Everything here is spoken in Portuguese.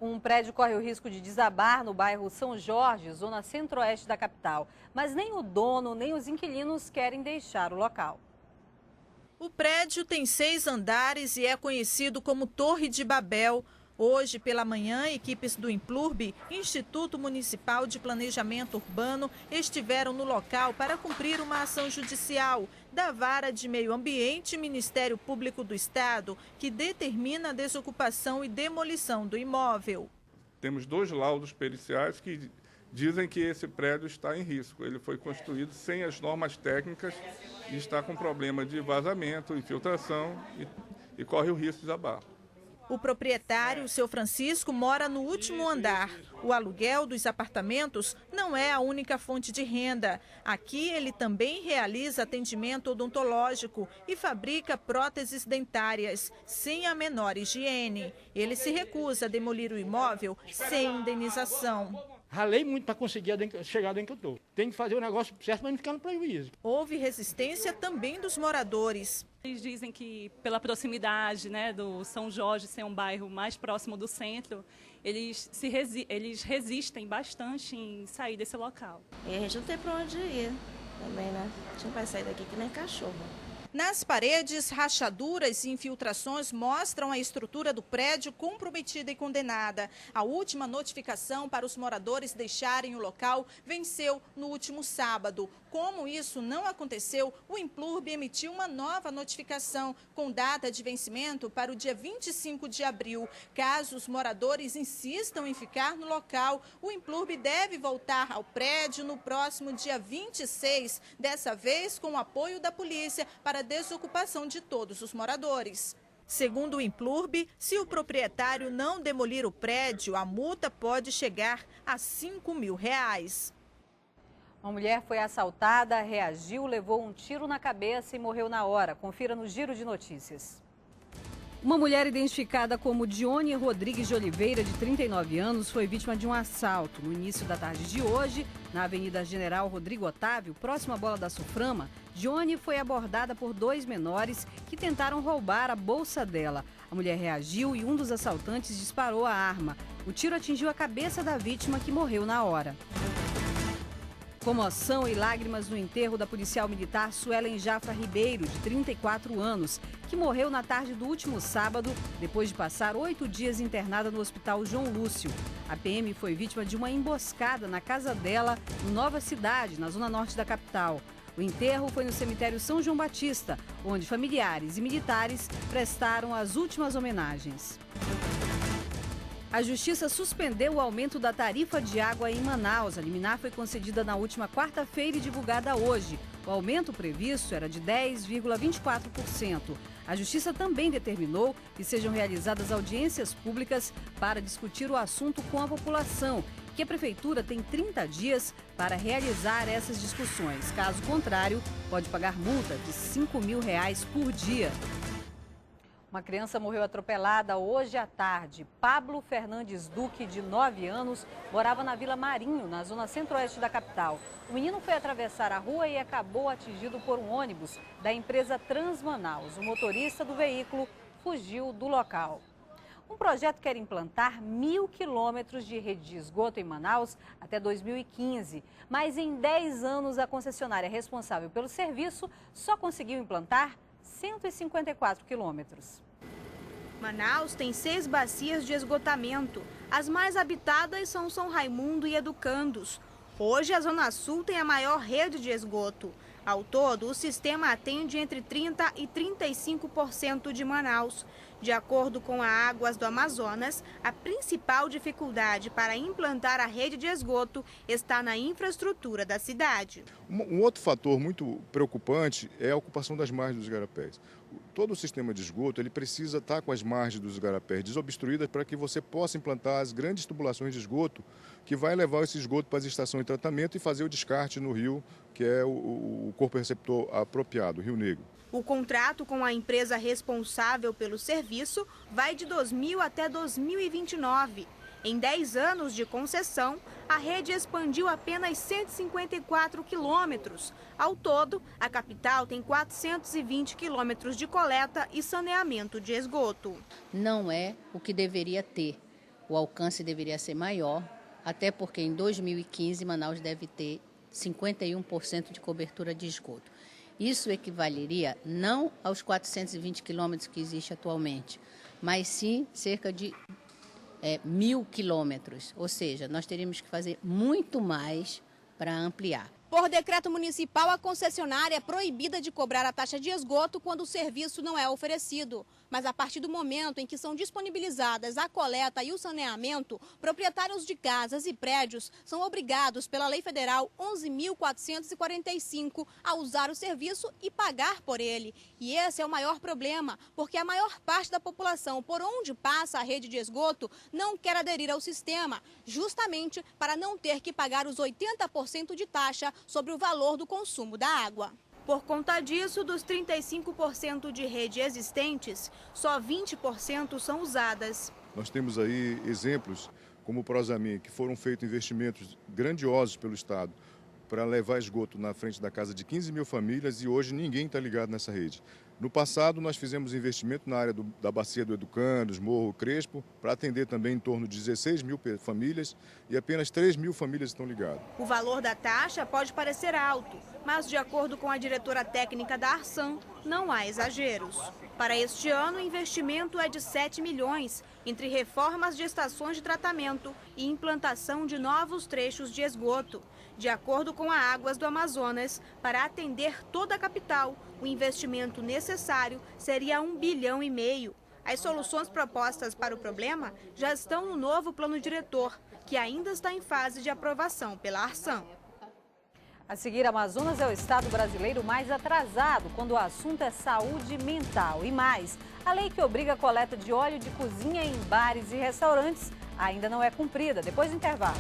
Um prédio corre o risco de desabar no bairro São Jorge, zona centro-oeste da capital. Mas nem o dono, nem os inquilinos querem deixar o local. O prédio tem 6 andares e é conhecido como Torre de Babel. Hoje, pela manhã, equipes do Implurb, Instituto Municipal de Planejamento Urbano, estiveram no local para cumprir uma ação judicial da Vara de Meio Ambiente e Ministério Público do Estado, que determina a desocupação e demolição do imóvel. Temos 2 laudos periciais que dizem que esse prédio está em risco. Ele foi construído sem as normas técnicas e está com problema de vazamento, infiltração e corre o risco de desabar. O proprietário, seu Francisco, mora no último andar. O aluguel dos apartamentos não é a única fonte de renda. Aqui ele também realiza atendimento odontológico e fabrica próteses dentárias, sem a menor higiene. Ele se recusa a demolir o imóvel sem indenização. Ralei muito para conseguir chegar onde eu estou. Tem que fazer o negócio certo para não ficar no prejuízo. Houve resistência também dos moradores. Eles dizem que pela proximidade, do São Jorge ser um bairro mais próximo do centro, eles resistem bastante em sair desse local. E a gente não tem para onde ir também, né? A gente não vai sair daqui que nem cachorro. Nas paredes, rachaduras e infiltrações mostram a estrutura do prédio comprometida e condenada. A última notificação para os moradores deixarem o local venceu no último sábado. Como isso não aconteceu, o Implurb emitiu uma nova notificação com data de vencimento para o dia 25 de abril. Caso os moradores insistam em ficar no local, o Implurb deve voltar ao prédio no próximo dia 26, dessa vez com o apoio da polícia para a desocupação de todos os moradores. Segundo o Implurb, se o proprietário não demolir o prédio, a multa pode chegar a R$5 mil. Uma mulher foi assaltada, reagiu, levou um tiro na cabeça e morreu na hora. Confira no Giro de Notícias. Uma mulher identificada como Dione Rodrigues de Oliveira, de 39 anos, foi vítima de um assalto. No início da tarde de hoje, na Avenida General Rodrigo Otávio, próximo à Bola da Suframa, Dione foi abordada por 2 menores que tentaram roubar a bolsa dela. A mulher reagiu e um dos assaltantes disparou a arma. O tiro atingiu a cabeça da vítima, que morreu na hora. Comoção e lágrimas no enterro da policial militar Suelen Jafra Ribeiro, de 34 anos, que morreu na tarde do último sábado, depois de passar 8 dias internada no Hospital João Lúcio. A PM foi vítima de uma emboscada na casa dela, em Nova Cidade, na zona norte da capital. O enterro foi no cemitério São João Batista, onde familiares e militares prestaram as últimas homenagens. A Justiça suspendeu o aumento da tarifa de água em Manaus. A liminar foi concedida na última quarta-feira e divulgada hoje. O aumento previsto era de 10,24%. A Justiça também determinou que sejam realizadas audiências públicas para discutir o assunto com a população, que a Prefeitura tem 30 dias para realizar essas discussões. Caso contrário, pode pagar multa de R$5 mil por dia. Uma criança morreu atropelada hoje à tarde. Pablo Fernandes Duque, de 9 anos, morava na Vila Marinho, na zona centro-oeste da capital. O menino foi atravessar a rua e acabou atingido por um ônibus da empresa Transmanaus. O motorista do veículo fugiu do local. Um projeto quer implantar 1.000 quilômetros de rede de esgoto em Manaus até 2015. Mas em 10 anos, a concessionária responsável pelo serviço só conseguiu implantar 154 quilômetros. Manaus tem 6 bacias de esgotamento. As mais habitadas são São Raimundo e Educandos. Hoje, a Zona Sul tem a maior rede de esgoto. Ao todo, o sistema atende entre 30% e 35% de Manaus. De acordo com a Águas do Amazonas, a principal dificuldade para implantar a rede de esgoto está na infraestrutura da cidade. Um outro fator muito preocupante é a ocupação das margens dos igarapés. Todo o sistema de esgoto ele precisa estar com as margens dos igarapés desobstruídas para que você possa implantar as grandes tubulações de esgoto que vai levar esse esgoto para as estações de tratamento e fazer o descarte no rio, que é o corpo receptor apropriado, o Rio Negro. O contrato com a empresa responsável pelo serviço vai de 2000 até 2029. Em 10 anos de concessão, a rede expandiu apenas 154 quilômetros. Ao todo, a capital tem 420 quilômetros de coleta e saneamento de esgoto. Não é o que deveria ter. o alcance deveria ser maior, até porque em 2015 Manaus deve ter 51% de cobertura de esgoto. Isso equivaleria não aos 420 quilômetros que existe atualmente, mas sim cerca de 1.000 quilômetros, ou seja, nós teríamos que fazer muito mais para ampliar. Por decreto municipal, a concessionária é proibida de cobrar a taxa de esgoto quando o serviço não é oferecido. Mas a partir do momento em que são disponibilizadas a coleta e o saneamento, proprietários de casas e prédios são obrigados pela Lei Federal 11.445 a usar o serviço e pagar por ele. E esse é o maior problema, porque a maior parte da população por onde passa a rede de esgoto não quer aderir ao sistema, justamente para não ter que pagar os 80% de taxa sobre o valor do consumo da água. Por conta disso, dos 35% de rede existentes, só 20% são usadas. Nós temos aí exemplos como o Prosamin, que foram feitos investimentos grandiosos pelo Estado para levar esgoto na frente da casa de 15 mil famílias e hoje ninguém está ligado nessa rede. No passado, nós fizemos investimento na área da bacia do Educandos, Morro Crespo, para atender também em torno de 16 mil famílias e apenas 3 mil famílias estão ligadas. O valor da taxa pode parecer alto, mas de acordo com a diretora técnica da Arsan, não há exageros. Para este ano, o investimento é de 7 milhões, entre reformas de estações de tratamento e implantação de novos trechos de esgoto. De acordo com a Águas do Amazonas, para atender toda a capital, o investimento necessário seria 1,5 bilhão. As soluções propostas para o problema já estão no novo plano diretor, que ainda está em fase de aprovação pela Arsan. A seguir, Amazonas é o estado brasileiro mais atrasado quando o assunto é saúde mental. E mais, a lei que obriga a coleta de óleo de cozinha em bares e restaurantes ainda não é cumprida. Depois do intervalo.